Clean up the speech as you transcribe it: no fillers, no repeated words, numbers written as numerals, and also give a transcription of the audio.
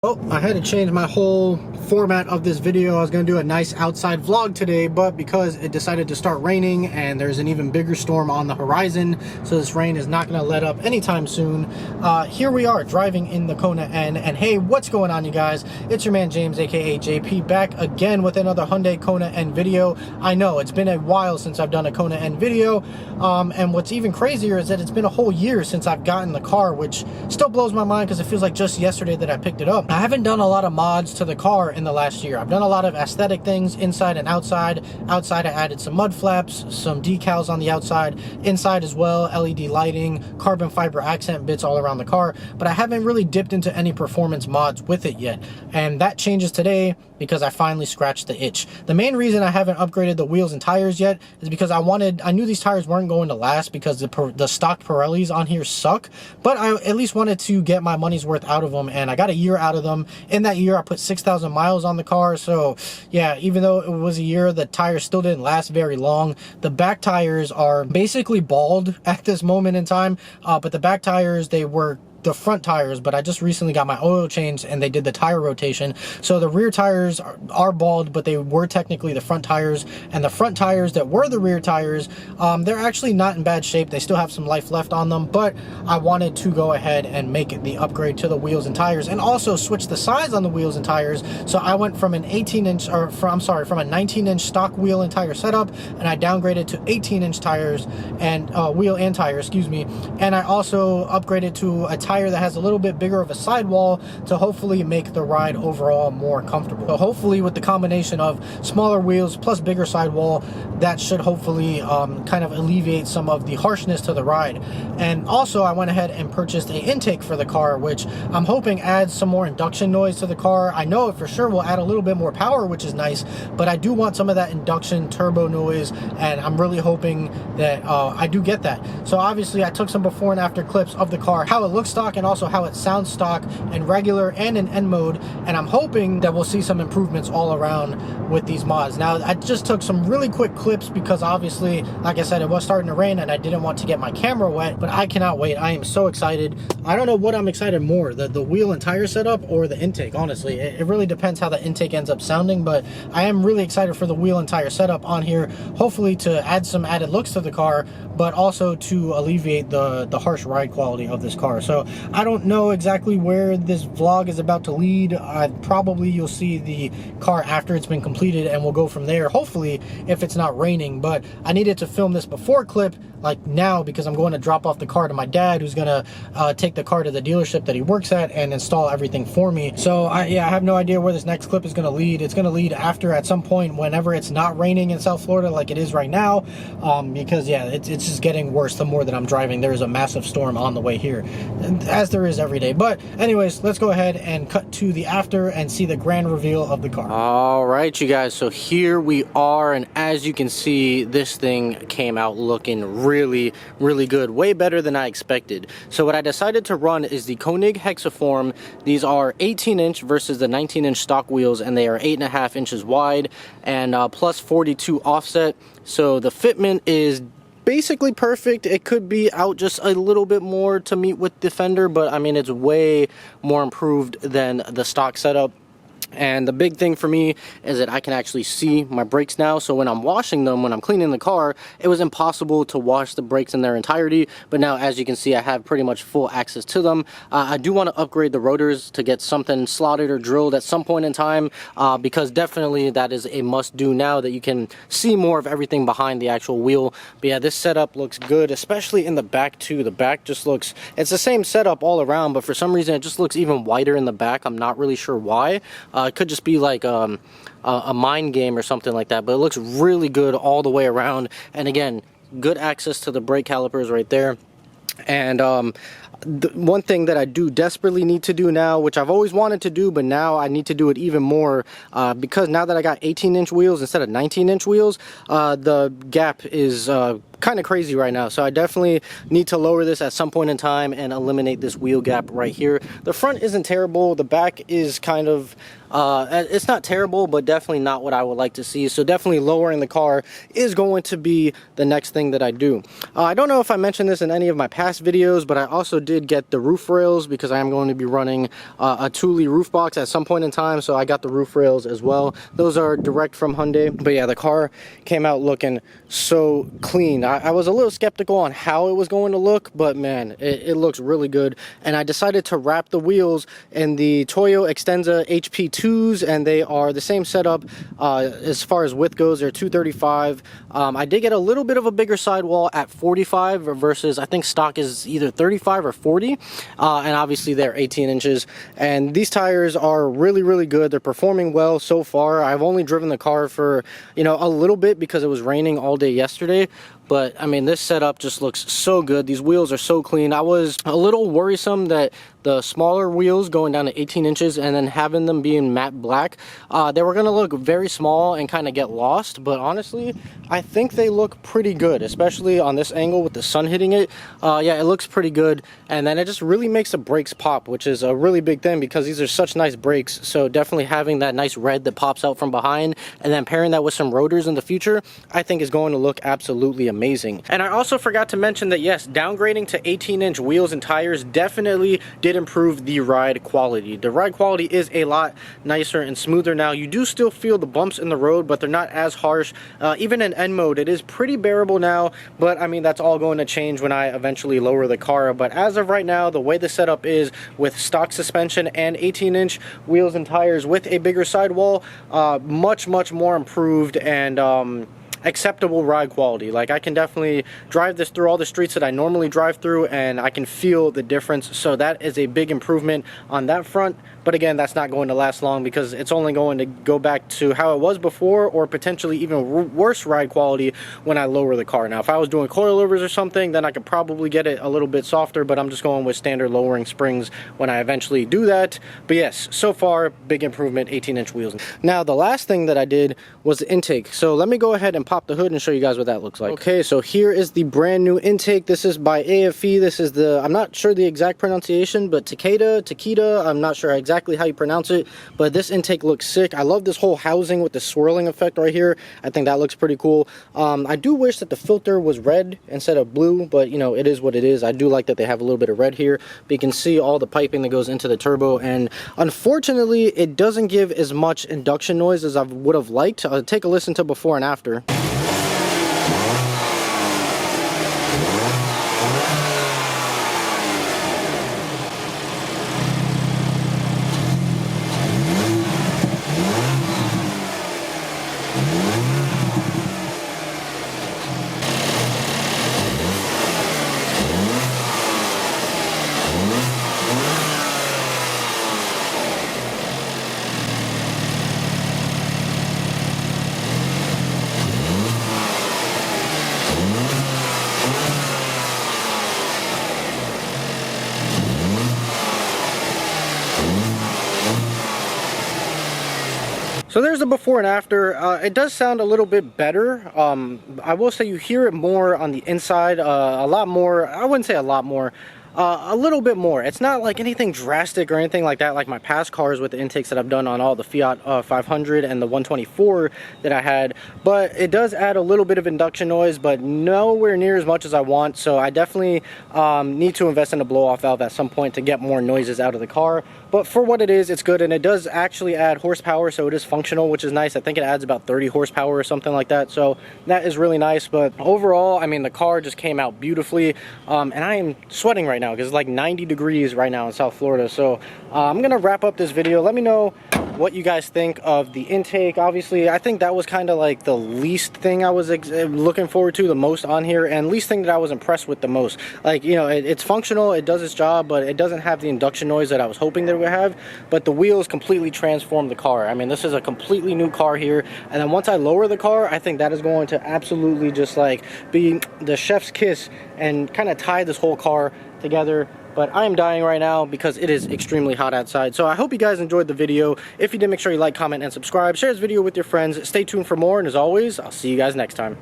Well, I had to change my whole format of this video. I was going to do a nice outside vlog today, but because it decided to start raining and there's an even bigger storm on the horizon, so this rain is not going to let up anytime soon, here we are driving in the Kona N. And hey, what's going on, you guys? It's your man James, aka JP, back again with another Hyundai Kona N video. I know it's been a while since I've done a Kona N video, and what's even crazier is that it's been a whole year since I've gotten the car, which still blows my mind because it feels like just yesterday that I picked it up. I haven't done a lot of mods to the car in the last year. I've done a lot of aesthetic things inside and outside. Outside, I added some mud flaps, some decals on the outside. Inside as well, LED lighting, carbon fiber accent bits all around the car. But I haven't really dipped into any performance mods with it yet. And that changes today because I finally scratched the itch. The main reason I haven't upgraded the wheels and tires yet is because I knew these tires weren't going to last because the stock Pirellis on here suck. But I at least wanted to get my money's worth out of them, and I got a year out of them. In that year, I put 6,000 miles on the car. So yeah, even though it was a year, the tires still didn't last very long. The back tires are basically bald at this moment in time, but the back tires, they were the front tires, but I just recently got my oil changed and they did the tire rotation. So the rear tires are bald, but they were technically the front tires, and the front tires that were the rear tires, they're actually not in bad shape. They still have some life left on them, but I wanted to go ahead and make the upgrade to the wheels and tires and also switch the size on the wheels and tires. So I went from an 18-inch, or from a 19-inch stock wheel and tire setup, and I downgraded to 18-inch tires and wheel and tire, excuse me. And I also upgraded to a tire that has a little bit bigger of a sidewall to hopefully make the ride overall more comfortable. So hopefully with the combination of smaller wheels plus bigger sidewall, that should hopefully kind of alleviate some of the harshness to the ride. And also I went ahead and purchased an intake for the car, which I'm hoping adds some more induction noise to the car. I know it for sure will add a little bit more power, which is nice, but I do want some of that induction turbo noise, and I'm really hoping that I do get that. So obviously I took some before and after clips of the car, how it looks stock and also how it sounds stock in regular and in N mode, and I'm hoping that we'll see some improvements all around with these mods. Now I just took some really quick clips because obviously, like I said, it was starting to rain and I didn't want to get my camera wet, but I cannot wait. I am so excited. I don't know what I'm excited more, the wheel and tire setup or the intake, honestly. It really depends how the intake ends up sounding, but I am really excited for the wheel and tire setup on here, hopefully to add some added looks to the car, but also to alleviate the harsh ride quality of this car. So I don't know exactly where this vlog is about to lead. Probably you'll see the car after it's been completed and we'll go from there, hopefully, if it's not raining. But I needed to film this before clip, like now, because I'm going to drop off the car to my dad, who's gonna take the car to the dealership that he works at and install everything for me. So I have no idea where this next clip is gonna lead. It's gonna lead after, at some point, whenever it's not raining in South Florida like it is right now, because yeah, it's just getting worse the more that I'm driving. There's a massive storm on the way here, as there is every day. But anyways, let's go ahead and cut to the after and see the grand reveal of the car. All right, you guys, so here we are, and as you can see, this thing came out looking really good, way better than I expected. So what I decided to run is the Koenig Hexaform. These are 18-inch versus the 19-inch stock wheels, and they are 8.5 inches wide and plus 42 offset. So the fitment is basically perfect. It could be out just a little bit more to meet with Defender, but I mean, it's way more improved than the stock setup. And the big thing for me is that I can actually see my brakes now. So when I'm washing them, when I'm cleaning the car, it was impossible to wash the brakes in their entirety. But now, as you can see, I have pretty much full access to them. I do want to upgrade the rotors to get something slotted or drilled at some point in time, because definitely that is a must-do now that you can see more of everything behind the actual wheel. But yeah, this setup looks good, especially in the back too. The back just looks, it's the same setup all around, but for some reason it just looks even wider in the back. I'm not really sure why. It could just be like a mind game or something like that, but it looks really good all the way around. And again, good access to the brake calipers right there. And one thing that I do desperately need to do now, which I've always wanted to do, but now I need to do it even more, because now that I got 18-inch wheels instead of 19-inch wheels, the gap is kind of crazy right now. So I definitely need to lower this at some point in time and eliminate this wheel gap right here. The front isn't terrible. The back is kind of, it's not terrible, but definitely not what I would like to see. So definitely lowering the car is going to be the next thing that I do. I don't know if I mentioned this in any of my past videos, but I also did get the roof rails because I am going to be running a Thule roof box at some point in time, so I got the roof rails as well. Those are direct from Hyundai. But yeah, the car came out looking so clean. I was a little skeptical on how it was going to look, but man, it looks really good. And I decided to wrap the wheels in the Toyo Extenza HP2s, and they are the same setup as far as width goes. They're 235. I did get a little bit of a bigger sidewall at 45 versus I think stock is either 35 or 40, and obviously they're 18 inches. And these tires are really good. They're performing well so far. I've only driven the car for, you know, a little bit because it was raining all day yesterday. But I mean, this setup just looks so good. These wheels are so clean. I was a little worrisome that the smaller wheels going down to 18 inches and then having them being matte black, they were going to look very small and kind of get lost. But honestly, I think they look pretty good, especially on this angle with the sun hitting it. Yeah, it looks pretty good. And then it just really makes the brakes pop, which is a really big thing because these are such nice brakes. So definitely having that nice red that pops out from behind and then pairing that with some rotors in the future, I think is going to look absolutely amazing. And I also forgot to mention that yes, downgrading to 18-inch wheels and tires definitely did improve the ride quality. The ride quality is a lot nicer and smoother now. You do still feel the bumps in the road, but they're not as harsh. Even in N mode, it is pretty bearable now, but I mean, that's all going to change when I eventually lower the car. But as of right now, the way the setup is with stock suspension and 18-inch wheels and tires with a bigger sidewall, much more improved and acceptable ride quality. Like, I can definitely drive this through all the streets that I normally drive through and I can feel the difference. So that is a big improvement on that front. But again, that's not going to last long because it's only going to go back to how it was before, or potentially even worse ride quality when I lower the car. Now, if I was doing coilovers or something, then I could probably get it a little bit softer, but I'm just going with standard lowering springs when I eventually do that. But yes, so far, big improvement, 18-inch wheels. Now, the last thing that I did was the intake. So let me go ahead and pop the hood and show you guys what that looks like. Okay, so here is the brand new intake. This is by AFE. This is the, I'm not sure the exact pronunciation, but Takeda, I'm not sure exactly how you pronounce it, but this intake looks sick. I love this whole housing with the swirling effect right here. I think that looks pretty cool. I do wish that the filter was red instead of blue, but you know, it is what it is. I do like that they have a little bit of red here, but you can see all the piping that goes into the turbo, and unfortunately it doesn't give as much induction noise as I would have liked. Take a listen to before and after. So there's the before and after. It does sound a little bit better. I will say you hear it more on the inside, a lot more. I wouldn't say a lot more. A little bit more. It's not like anything drastic or anything like that, like my past cars with the intakes that I've done on all the Fiat 500 and the 124 that I had, but it does add a little bit of induction noise, but nowhere near as much as I want. So I definitely need to invest in a blow-off valve at some point to get more noises out of the car. But for what it is, it's good, and it does actually add horsepower, so it is functional, which is nice. I think it adds about 30 horsepower or something like that, so that is really nice. But overall, I mean, the car just came out beautifully, and I am sweating right now because it's like 90 degrees right now in South Florida. So I'm gonna wrap up this video. Let me know what you guys think of the intake. Obviously, I think that was kind of like the least thing I was looking forward to the most on here, and least thing that I was impressed with the most. Like, you know, it's functional, it does its job, but it doesn't have the induction noise that I was hoping that it would have. But the wheels completely transformed the car. I mean, this is a completely new car here, and then once I lower the car, I think that is going to absolutely just like be the chef's kiss and kind of tie this whole car together. But I am dying right now because it is extremely hot outside. So I hope you guys enjoyed the video. If you did, make sure you like, comment, and subscribe. Share this video with your friends. Stay tuned for more, and as always, I'll see you guys next time.